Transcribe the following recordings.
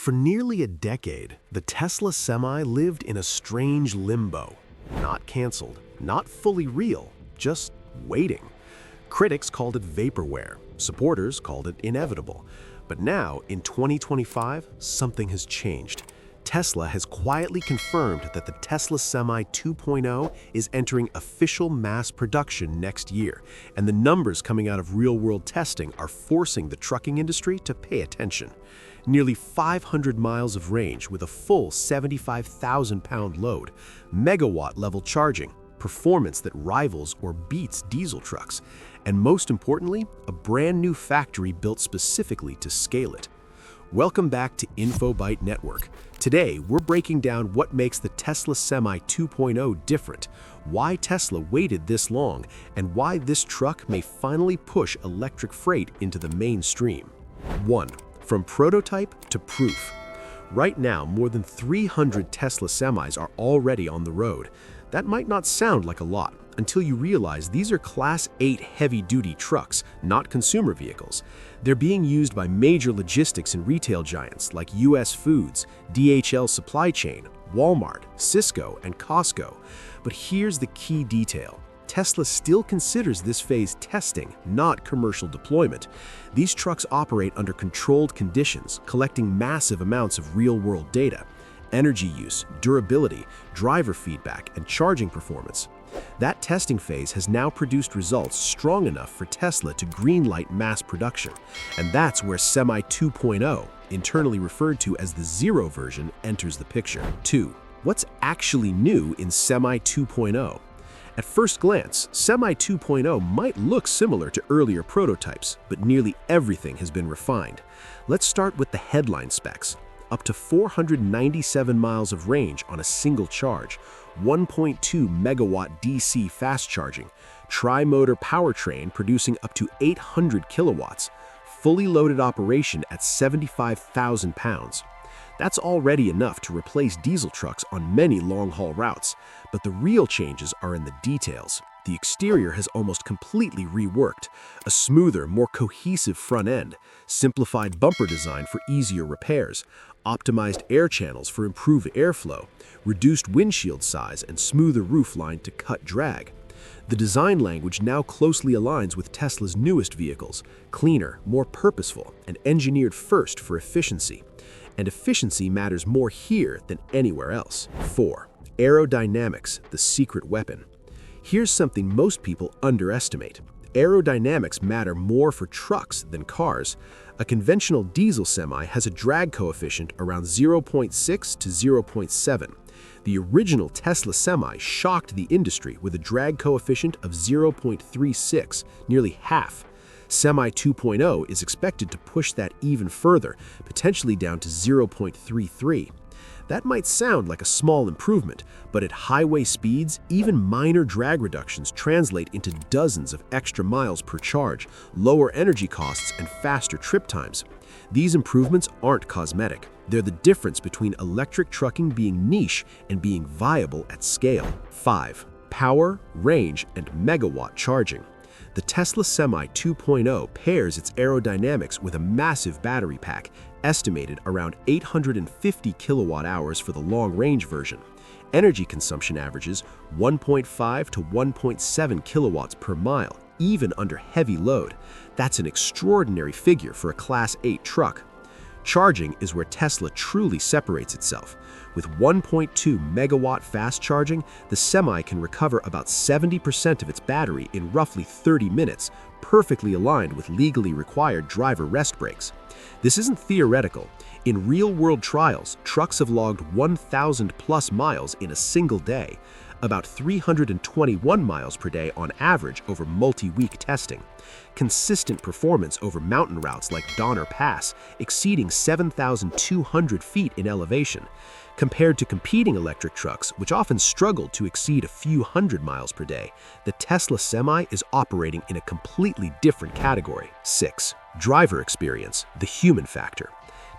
For nearly a decade, the Tesla Semi lived in a strange limbo. Not canceled, not fully real, just waiting. Critics called it vaporware, supporters called it inevitable. But now, in 2025, something has changed. Tesla has quietly confirmed that the Tesla Semi 2.0 is entering official mass production next year, and the numbers coming out of real-world testing are forcing the trucking industry to pay attention. Nearly 500 miles of range with a full 75,000-pound load, megawatt-level charging, performance that rivals or beats diesel trucks, and most importantly, a brand new factory built specifically to scale it. Welcome back to InfoByte Network. Today, we're breaking down what makes the Tesla Semi 2.0 different, why Tesla waited this long, and why this truck may finally push electric freight into the mainstream. 1. From prototype to proof. Right now, more than 300 Tesla Semis are already on the road. That might not sound like a lot until you realize these are Class 8 heavy-duty trucks, not consumer vehicles. They're being used by major logistics and retail giants like US Foods, DHL Supply Chain, Walmart, Cisco, and Costco. But here's the key detail. Tesla still considers this phase testing, not commercial deployment. These trucks operate under controlled conditions, collecting massive amounts of real-world data: energy use, durability, driver feedback, and charging performance. That testing phase has now produced results strong enough for Tesla to greenlight mass production. And that's where Semi 2.0, internally referred to as the Zero version, enters the picture. 2. What's actually new in Semi 2.0? At first glance, Semi 2.0 might look similar to earlier prototypes, but nearly everything has been refined. Let's start with the headline specs. Up to 497 miles of range on a single charge, 1.2 megawatt DC fast charging, tri-motor powertrain producing up to 800 kilowatts, fully loaded operation at 75,000 pounds. That's already enough to replace diesel trucks on many long-haul routes, but the real changes are in the details. The exterior has almost completely reworked, a smoother, more cohesive front end, simplified bumper design for easier repairs, optimized air channels for improved airflow, reduced windshield size, and smoother roof line to cut drag. The design language now closely aligns with Tesla's newest vehicles: cleaner, more purposeful, and engineered first for efficiency. And efficiency matters more here than anywhere else. 4. Aerodynamics, the secret weapon. Here's something most people underestimate. Aerodynamics matter more for trucks than cars. A conventional diesel semi has a drag coefficient around 0.6 to 0.7. The original Tesla Semi shocked the industry with a drag coefficient of 0.36, nearly half. Semi 2.0 is expected to push that even further, potentially down to 0.33. That might sound like a small improvement, but at highway speeds, even minor drag reductions translate into dozens of extra miles per charge, lower energy costs, and faster trip times. These improvements aren't cosmetic. They're the difference between electric trucking being niche and being viable at scale. 5. Power, range, and megawatt charging. The Tesla Semi 2.0 pairs its aerodynamics with a massive battery pack, estimated around 850 kilowatt-hours for the long-range version. Energy consumption averages 1.5 to 1.7 kilowatts per mile, even under heavy load. That's an extraordinary figure for a Class 8 truck. Charging is where Tesla truly separates itself. With 1.2 megawatt fast charging, the Semi can recover about 70% of its battery in roughly 30 minutes, perfectly aligned with legally required driver rest breaks. This isn't theoretical. In real-world trials, trucks have logged 1,000+ miles in a single day, about 321 miles per day on average over multi-week testing. Consistent performance over mountain routes like Donner Pass, exceeding 7,200 feet in elevation. Compared to competing electric trucks, which often struggle to exceed a few hundred miles per day, the Tesla Semi is operating in a completely different category. 6. Driver experience, the human factor.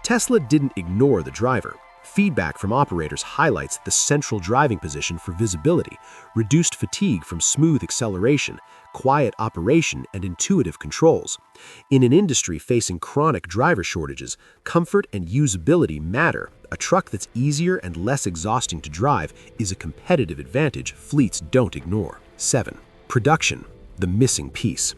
Tesla didn't ignore the driver. Feedback from operators highlights the central driving position for visibility, reduced fatigue from smooth acceleration, quiet operation, and intuitive controls. In an industry facing chronic driver shortages, comfort and usability matter. A truck that's easier and less exhausting to drive is a competitive advantage fleets don't ignore. 7. Production, the missing piece.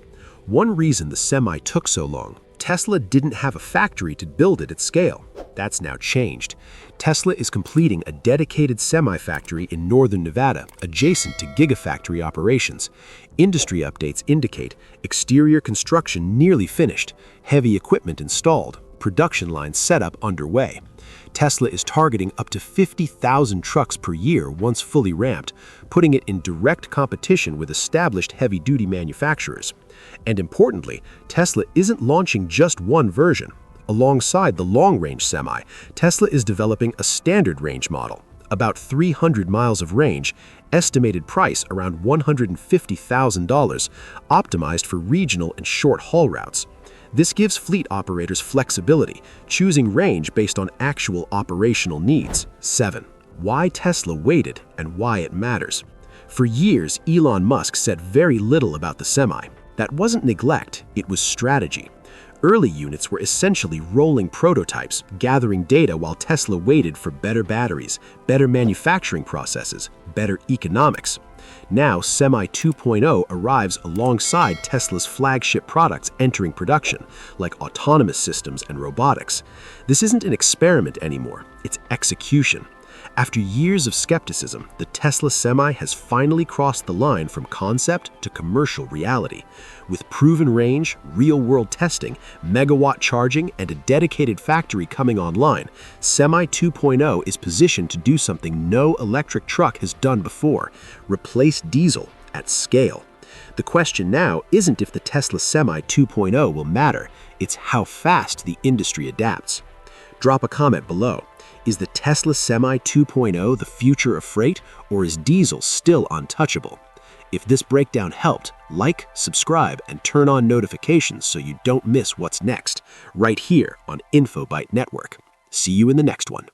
One reason the Semi took so long: Tesla didn't have a factory to build it at scale. That's now changed. Tesla is completing a dedicated Semi-factory in northern Nevada, adjacent to Gigafactory operations. Industry updates indicate exterior construction nearly finished, heavy equipment installed, production lines set up underway. Tesla is targeting up to 50,000 trucks per year once fully ramped, putting it in direct competition with established heavy-duty manufacturers. And importantly, Tesla isn't launching just one version. Alongside the long-range Semi, Tesla is developing a standard range model, about 300 miles of range, estimated price around $150,000, optimized for regional and short-haul routes. This gives fleet operators flexibility, choosing range based on actual operational needs. 7. Why Tesla waited and why it matters. For years, Elon Musk said very little about the Semi. That wasn't neglect, it was strategy. Early units were essentially rolling prototypes, gathering data while Tesla waited for better batteries, better manufacturing processes, better economics. Now, Semi 2.0 arrives alongside Tesla's flagship products entering production, like autonomous systems and robotics. This isn't an experiment anymore, it's execution. After years of skepticism, the Tesla Semi has finally crossed the line from concept to commercial reality. With proven range, real-world testing, megawatt charging, and a dedicated factory coming online, Semi 2.0 is positioned to do something no electric truck has done before: replace diesel at scale. The question now isn't if the Tesla Semi 2.0 will matter, it's how fast the industry adapts. Drop a comment below. Is the Tesla Semi 2.0 the future of freight, or is diesel still untouchable? If this breakdown helped, like, subscribe, and turn on notifications so you don't miss what's next, right here on InfoByte Network. See you in the next one.